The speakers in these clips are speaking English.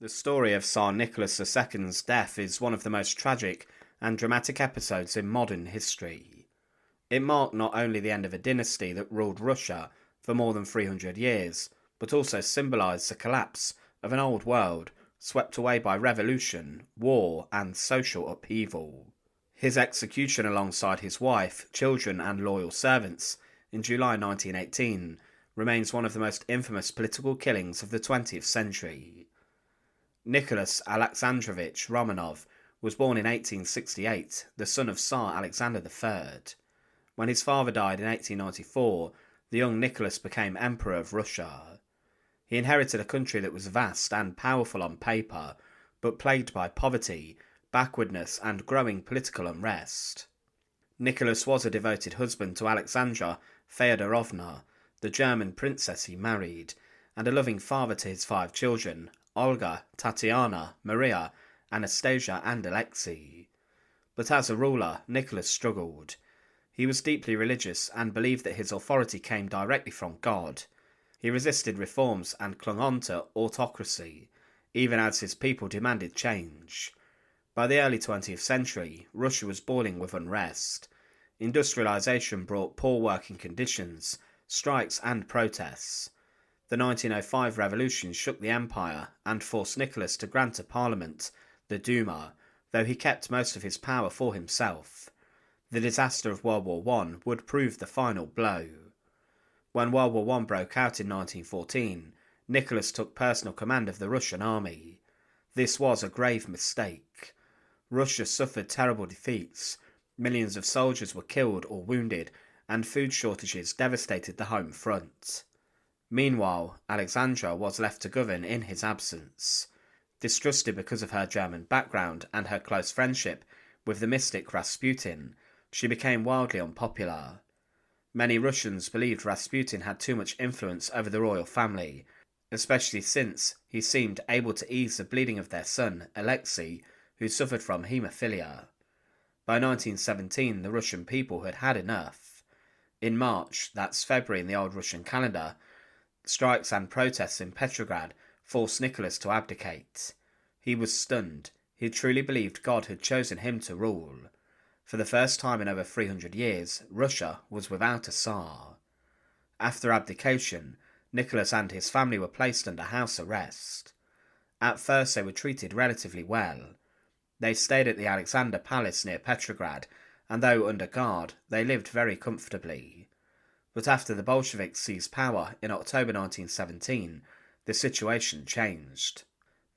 The story of Tsar Nicholas II's death is one of the most tragic and dramatic episodes in modern history. It marked not only the end of a dynasty that ruled Russia for more than 300 years, but also symbolised the collapse of an old world swept away by revolution, war, and social upheaval. His execution alongside his wife, children, and loyal servants in July 1918 remains one of the most infamous political killings of the 20th century. Nicholas Alexandrovich Romanov was born in 1868, the son of Tsar Alexander III. When his father died in 1894, the young Nicholas became Emperor of Russia. He inherited a country that was vast and powerful on paper, but plagued by poverty, backwardness, and growing political unrest. Nicholas was a devoted husband to Alexandra Feodorovna, the German princess he married, and a loving father to his 5 children, Olga, Tatiana, Maria, Anastasia, and Alexei. But as a ruler, Nicholas struggled. He was deeply religious and believed that his authority came directly from God. He resisted reforms and clung on to autocracy, even as his people demanded change. By the early 20th century, Russia was boiling with unrest. Industrialization brought poor working conditions, strikes, and protests. The 1905 revolution shook the empire and forced Nicholas to grant a parliament, the Duma, though he kept most of his power for himself. The disaster of World War I would prove the final blow. When World War I broke out in 1914, Nicholas took personal command of the Russian army. This was a grave mistake. Russia suffered terrible defeats, millions of soldiers were killed or wounded, and food shortages devastated the home front. Meanwhile, Alexandra was left to govern in his absence. Distrusted because of her German background and her close friendship with the mystic Rasputin, she became wildly unpopular. Many Russians believed Rasputin had too much influence over the royal family, especially since he seemed able to ease the bleeding of their son, Alexei, who suffered from haemophilia. By 1917, the Russian people had had enough. In March, that's February in the old Russian calendar, strikes and protests in Petrograd forced Nicholas to abdicate. He was stunned. He truly believed God had chosen him to rule. For the first time in over 300 years, Russia was without a Tsar. After abdication, Nicholas and his family were placed under house arrest. At first they were treated relatively well. They stayed at the Alexander Palace near Petrograd, and though under guard, they lived very comfortably. But after the Bolsheviks seized power in October 1917, the situation changed.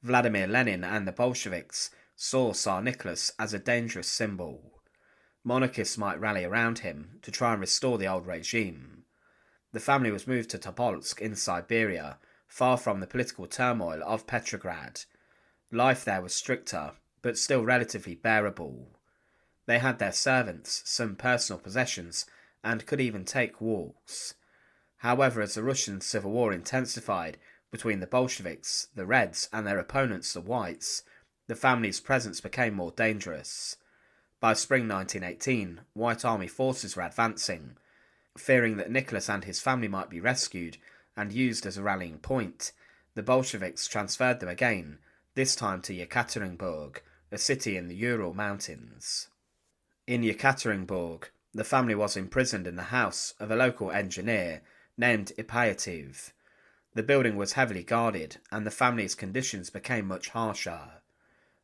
Vladimir Lenin and the Bolsheviks saw Tsar Nicholas as a dangerous symbol. Monarchists might rally around him to try and restore the old regime. The family was moved to Tobolsk in Siberia, far from the political turmoil of Petrograd. Life there was stricter, but still relatively bearable. They had their servants, some personal possessions, and could even take walks. However, as the Russian Civil War intensified between the Bolsheviks, the Reds, and their opponents, the Whites, the family's presence became more dangerous. By spring 1918, White Army forces were advancing. Fearing that Nicholas and his family might be rescued and used as a rallying point, the Bolsheviks transferred them again, this time to Yekaterinburg, a city in the Ural Mountains. In Yekaterinburg, the family was imprisoned in the house of a local engineer named Ipatiev. The building was heavily guarded, and the family's conditions became much harsher.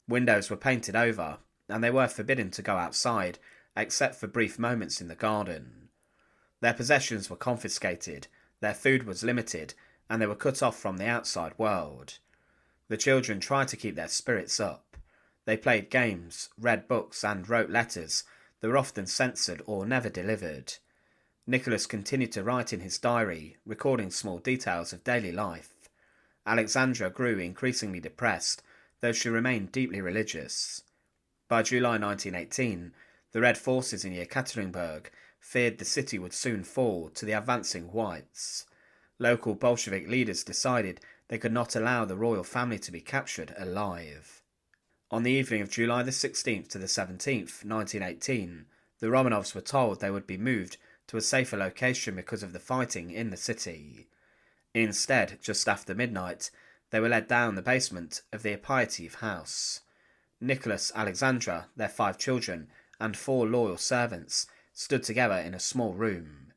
Windows were painted over, and they were forbidden to go outside, except for brief moments in the garden. Their possessions were confiscated, their food was limited, and they were cut off from the outside world. The children tried to keep their spirits up. They played games, read books, and wrote letters that were often censored or never delivered. Nicholas continued to write in his diary, recording small details of daily life. Alexandra grew increasingly depressed, though she remained deeply religious. By July 1918, the Red forces in Yekaterinburg feared the city would soon fall to the advancing Whites. Local Bolshevik leaders decided they could not allow the royal family to be captured alive. On the evening of July the 16th to the 17th, 1918, the Romanovs were told they would be moved to a safer location because of the fighting in the city. Instead, just after midnight, They were led down the basement of the Abdication house. Nicholas, Alexandra, their 5 children, and 4 loyal servants stood together in a small room.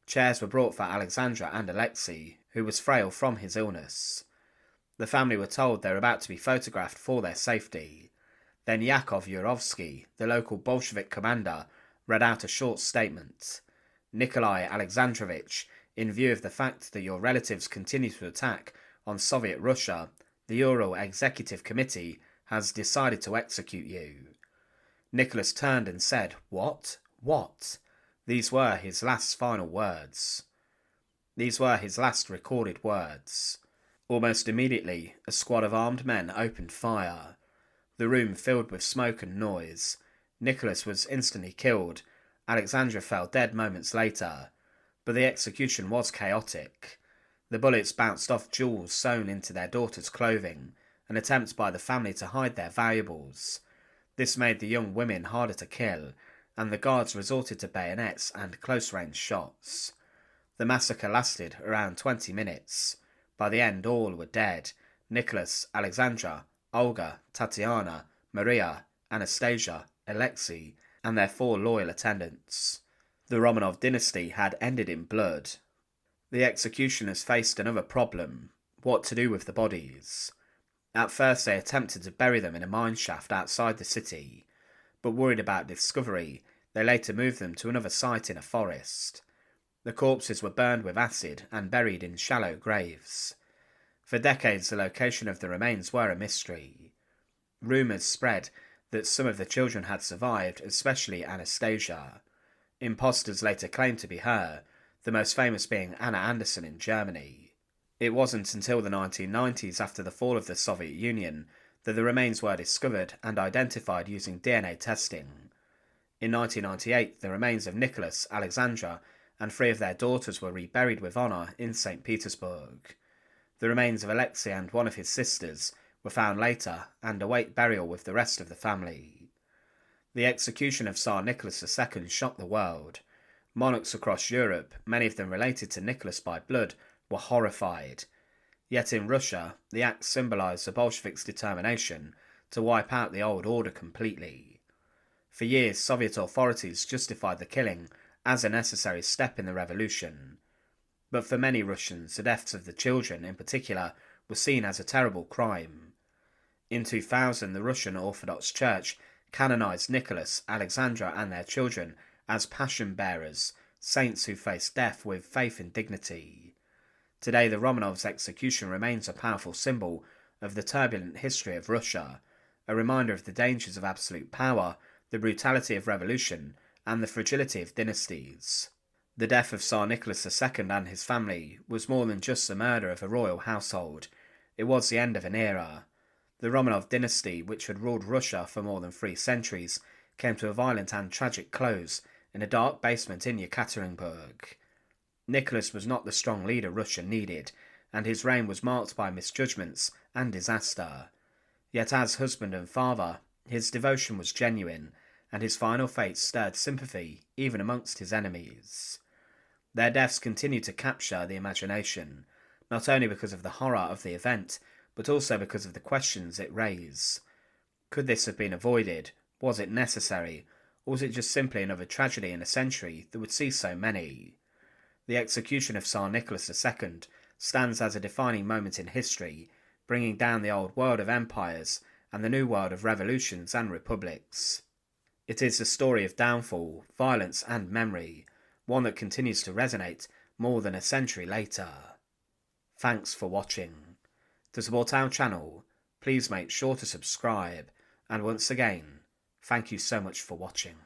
Chairs were brought for Alexandra and Alexei, who was frail from his illness. The family were told they were about to be photographed for their safety. Then Yakov Yurovsky, the local Bolshevik commander, read out a short statement. Nikolai Alexandrovich, in view of the fact that your relatives continue to attack on Soviet Russia, the Ural Executive Committee has decided to execute you. Nicholas turned and said, "What? What?" These were his last final words. These were his last recorded words. Almost immediately, a squad of armed men opened fire. The room filled with smoke and noise. Nicholas was instantly killed. Alexandra fell dead moments later. But the execution was chaotic. The bullets bounced off jewels sewn into their daughter's clothing, an attempt by the family to hide their valuables. This made the young women harder to kill, and the guards resorted to bayonets and close-range shots. The massacre lasted around 20 minutes. By the end, all were dead: Nicholas, Alexandra, Olga, Tatiana, Maria, Anastasia, Alexei, and their 4 loyal attendants. The Romanov dynasty had ended in blood. The executioners faced another problem: what to do with the bodies. At first they attempted to bury them in a mine shaft outside the city, but worried about discovery, they later moved them to another site in a forest. The corpses were burned with acid and buried in shallow graves. For decades the location of the remains were a mystery. Rumours spread that some of the children had survived, especially Anastasia. Impostors later claimed to be her, the most famous being Anna Anderson in Germany. It wasn't until the 1990s, after the fall of the Soviet Union, that the remains were discovered and identified using DNA testing. In 1998, the remains of Nicholas, Alexandra, and 3 of their daughters were reburied with honour in St. Petersburg. The remains of Alexei and 1 of his sisters were found later and await burial with the rest of the family. The execution of Tsar Nicholas II shocked the world. Monarchs across Europe, many of them related to Nicholas by blood, were horrified. Yet in Russia, the act symbolised the Bolsheviks' determination to wipe out the old order completely. For years, Soviet authorities justified the killing as a necessary step in the revolution. But for many Russians, the deaths of the children in particular were seen as a terrible crime. In 2000, the Russian Orthodox Church canonised Nicholas, Alexandra and their children as passion bearers, saints who faced death with faith and dignity. Today, the Romanovs' execution remains a powerful symbol of the turbulent history of Russia, a reminder of the dangers of absolute power, the brutality of revolution, and the fragility of dynasties. The death of Tsar Nicholas II and his family was more than just the murder of a royal household. It was the end of an era. The Romanov dynasty, which had ruled Russia for more than 3 centuries, came to a violent and tragic close in a dark basement in Yekaterinburg. Nicholas was not the strong leader Russia needed, and his reign was marked by misjudgments and disaster. Yet as husband and father, his devotion was genuine, and his final fate stirred sympathy even amongst his enemies. Their deaths continue to capture the imagination, not only because of the horror of the event, but also because of the questions it raised. Could this have been avoided? Was it necessary? Or was it just simply another tragedy in a century that would see so many? The execution of Tsar Nicholas II stands as a defining moment in history, bringing down the old world of empires and the new world of revolutions and republics. It is a story of downfall, violence and memory, one that continues to resonate more than a century later. Thanks for watching. To support our channel, please make sure to subscribe, and once again, thank you so much for watching.